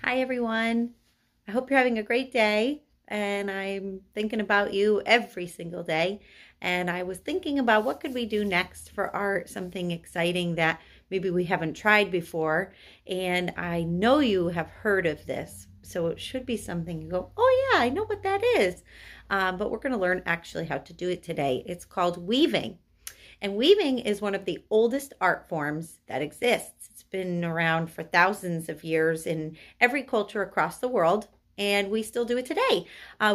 Hi, everyone. I hope you're having a great day. And I'm thinking about you every single day. And I was thinking about what could we do next for art, something exciting that maybe we haven't tried before. And I know you have heard of this. So it should be something you go, oh, yeah, I know what that is. But we're going to learn actually how to do it today. It's called weaving. And weaving is one of the oldest art forms that exists. It's been around for thousands of years in every culture across the world, and we still do it today.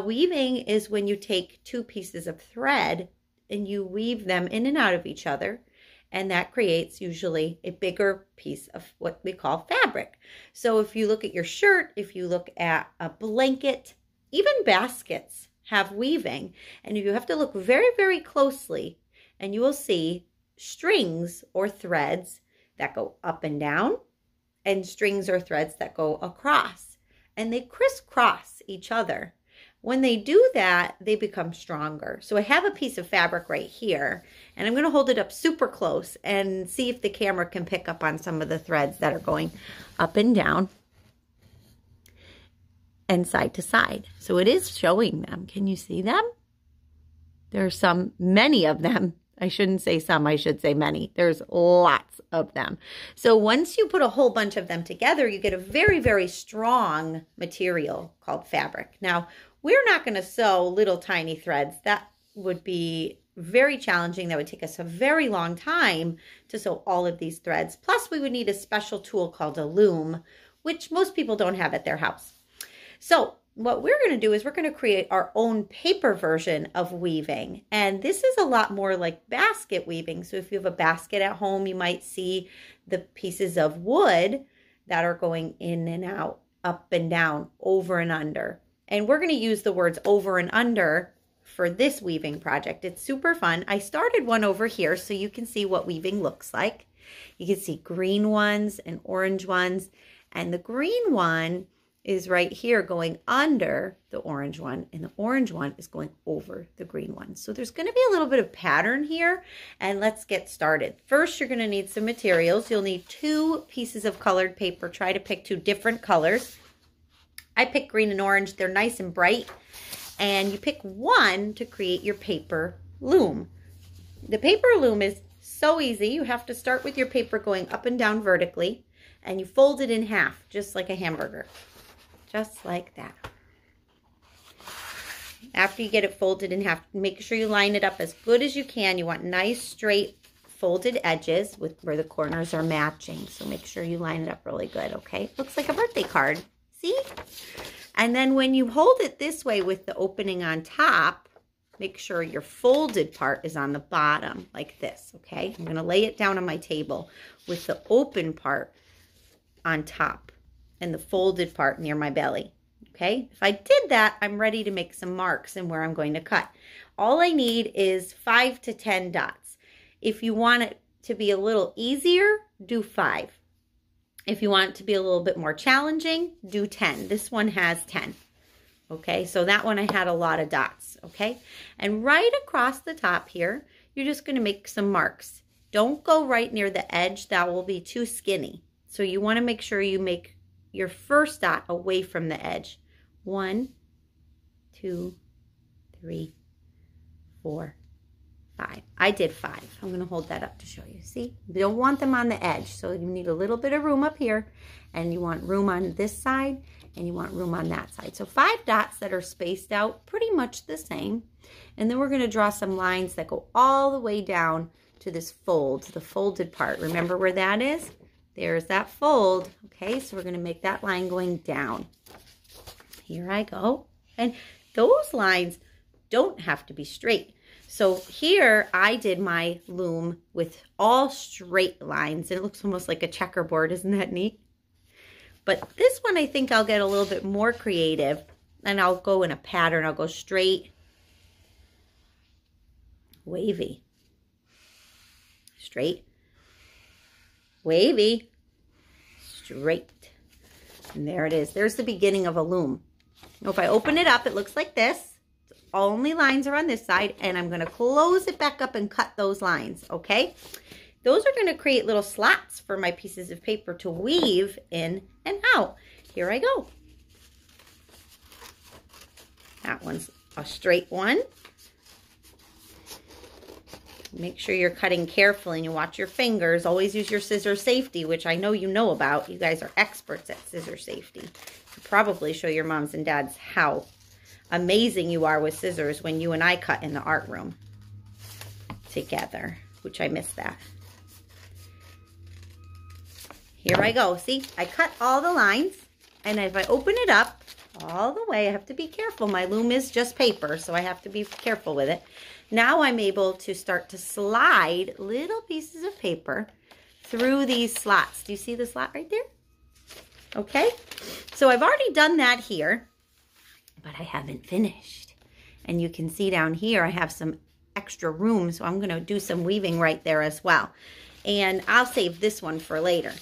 Weaving is when you take two pieces of thread and you weave them in and out of each other, and that creates usually a bigger piece of what we call fabric. So if you look at your shirt, if you look at a blanket, even baskets have weaving, and you have to look very, very closely and you will see strings or threads that go up and down and strings or threads that go across, and they crisscross each other. When they do that, they become stronger. So I have a piece of fabric right here, and I'm going to hold it up super close and see if the camera can pick up on some of the threads that are going up and down and side to side. So it is showing them. Can you see them? There are many of them. I shouldn't say some, I should say many. There's lots of them. So once you put a whole bunch of them together, you get a very, very strong material called fabric. Now, we're not going to sew little tiny threads. That would be very challenging. That would take us a very long time to sew all of these threads. Plus, we would need a special tool called a loom, which most people don't have at their house. So what we're going to do is we're going to create our own paper version of weaving. And this is a lot more like basket weaving. So if you have a basket at home, you might see the pieces of wood that are going in and out, up and down, over and under. And we're going to use the words over and under for this weaving project. It's super fun. I started one over here so you can see what weaving looks like. You can see green ones and orange ones. And the green one is right here going under the orange one, and the orange one is going over the green one. So there's going to be a little bit of pattern here, and let's get started. First, you're going to need some materials. You'll need 2 pieces of colored paper. Try to pick 2 different colors. I picked green and orange. They're nice and bright, and you pick one to create your paper loom. The paper loom is so easy. You have to start with your paper going up and down vertically, and you fold it in half, just like a hamburger. Just like that. After you get it folded in half, make sure you line it up as good as you can. You want nice, straight, folded edges with where the corners are matching. So make sure you line it up really good, okay? Looks like a birthday card. See? And then when you hold it this way with the opening on top, make sure your folded part is on the bottom like this, okay? I'm going to lay it down on my table with the open part on top and the folded part near my belly, okay? If I did that, I'm ready to make some marks in where I'm going to cut. All I need is 5 to 10 dots. If you want it to be a little easier, do 5. If you want it to be a little bit more challenging, do 10. This one has 10, okay? So that one I had a lot of dots, okay? And right across the top here, you're just gonna make some marks. Don't go right near the edge. That will be too skinny. So you wanna make sure you make your first dot away from the edge. 1, 2, 3, 4, 5. I did 5. I'm going to hold that up to show you. See? You don't want them on the edge, so you need a little bit of room up here, and you want room on this side, and you want room on that side. So 5 dots that are spaced out pretty much the same. And then we're going to draw some lines that go all the way down to this fold, the folded part. Remember where that is? There's that fold. Okay, so we're going to make that line going down. Here I go. And those lines don't have to be straight. So here I did my loom with all straight lines. It looks almost like a checkerboard. Isn't that neat? But this one I think I'll get a little bit more creative, and I'll go in a pattern. I'll go straight, wavy, straight, wavy, straight. And there it is. There's the beginning of a loom. Now if I open it up, it looks like this. Only lines are on this side, and I'm going to close it back up and cut those lines, okay? Those are going to create little slots for my pieces of paper to weave in and out. here I go. That one's a straight one. Make sure you're cutting carefully and you watch your fingers. Always use your scissor safety, which I know you know about. You guys are experts at scissor safety. You probably show your moms and dads how amazing you are with scissors when you and I cut in the art room together, which I miss that. Here I go. See, I cut all the lines, and if I open it up all the way, I have to be careful. My loom is just paper, so I have to be careful with it. Now I'm able to start to slide little pieces of paper through these slots. Do you see the slot right there? Okay, so I've already done that here, but I haven't finished. And you can see down here I have some extra room, so I'm going to do some weaving right there as well. And I'll save this one for later.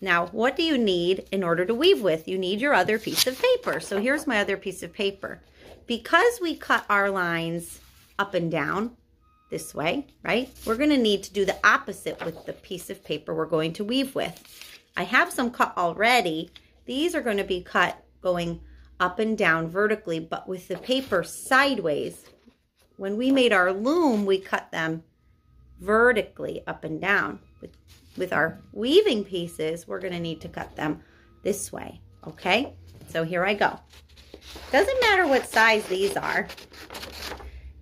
Now, what do you need in order to weave with? You need your other piece of paper. So here's my other piece of paper. Because we cut our lines up and down this way, right? We're going to need to do the opposite with the piece of paper we're going to weave with. I have some cut already. These are going to be cut going up and down vertically, but with the paper sideways. When we made our loom, we cut them vertically up and down. With our weaving pieces, we're going to need to cut them this way, okay? So here I go. Doesn't matter what size these are.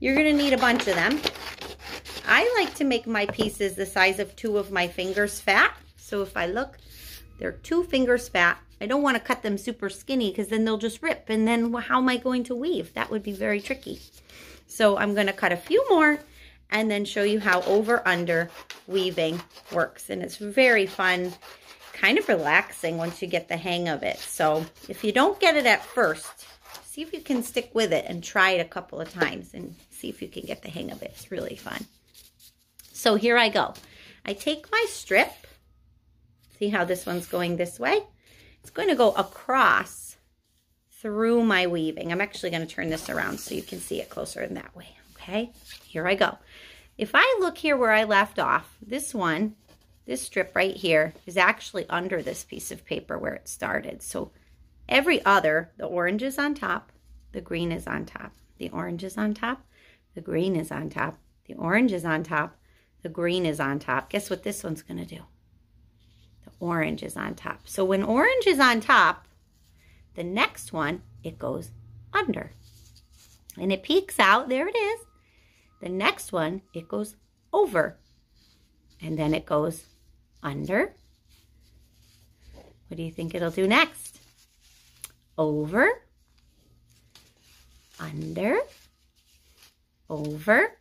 You're going to need a bunch of them. I like to make my pieces the size of 2 of my fingers fat. So if I look, they're 2 fingers fat. I don't want to cut them super skinny because then they'll just rip. And then how am I going to weave? That would be very tricky. So I'm going to cut a few more and then show you how over-under weaving works. And it's very fun, kind of relaxing once you get the hang of it. So if you don't get it at first, see if you can stick with it and try it a couple of times and see if you can get the hang of it. It's really fun. So here I go. I take my strip. See how this one's going this way? It's going to go across through my weaving. I'm actually going to turn this around so you can see it closer in that way. Okay, here I go. If I look here where I left off, this one, this strip right here is actually under this piece of paper where it started. So every other, the orange is on top, the green is on top, the orange is on top, the green is on top, the orange is on top, the green is on top. Guess what this one's going to do? The orange is on top. So when orange is on top, the next one, it goes under. And it peeks out. There it is. The next one, it goes over. And then it goes under. What do you think it'll do next? Over, under, over,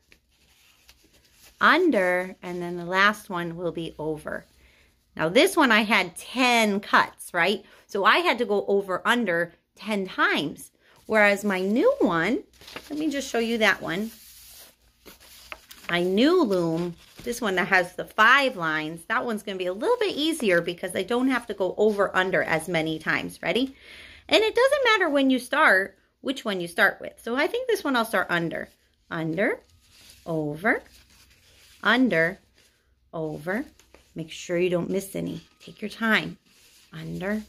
under, and then the last one will be over. Now this one I had 10 cuts, right? So I had to go over under 10 times. Whereas my new one, let me just show you that one. My new loom, this one that has the 5 lines, that one's going to be a little bit easier because I don't have to go over under as many times. Ready? And it doesn't matter when you start, which one you start with. So I think this one I'll start under. Under, over, under, over. Make sure you don't miss any. Take your time. Under,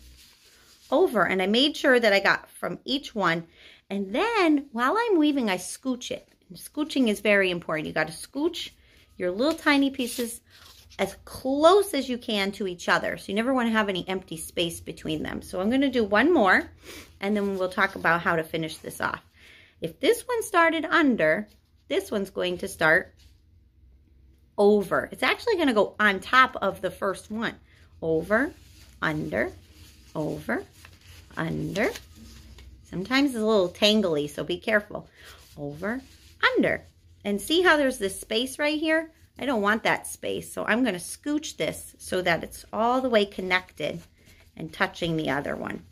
over. And I made sure that I got from each one. And then while I'm weaving, I scooch it. And scooching is very important. You got to scooch your little tiny pieces as close as you can to each other. So you never want to have any empty space between them. So I'm going to do one more, and then we'll talk about how to finish this off. If this one started under, this one's going to start over. It's actually going to go on top of the first one. Over, under, over, under. Sometimes it's a little tangly, so be careful. Over, under. And see how there's this space right here? I don't want that space, so I'm going to scooch this so that it's all the way connected and touching the other one.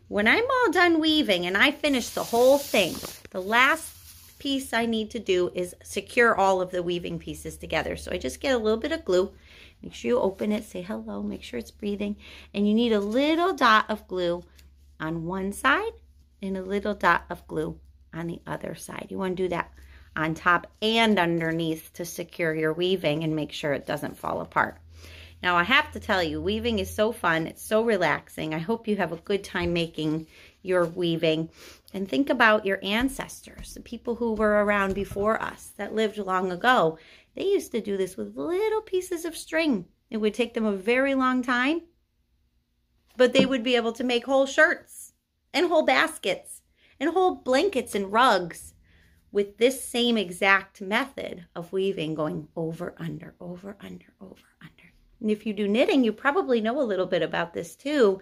When I'm all done weaving and I finish the whole thing, the last piece I need to do is secure all of the weaving pieces together. So I just get a little bit of glue. Make sure you open it, say hello, make sure it's breathing. And you need a little dot of glue on one side and a little dot of glue on the other side. You want to do that on top and underneath to secure your weaving and make sure it doesn't fall apart. Now, I have to tell you, weaving is so fun. It's so relaxing. I hope you have a good time making your weaving. And think about your ancestors, the people who were around before us that lived long ago. They used to do this with little pieces of string. It would take them a very long time, but they would be able to make whole shirts and whole baskets and whole blankets and rugs with this same exact method of weaving, going over, under, over, under, over, under. And if you do knitting, you probably know a little bit about this too.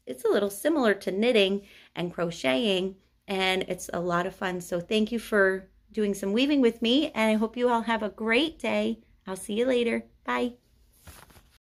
It's a little similar to knitting and crocheting, and it's a lot of fun. So thank you for doing some weaving with me, and I hope you all have a great day. I'll see you later. Bye.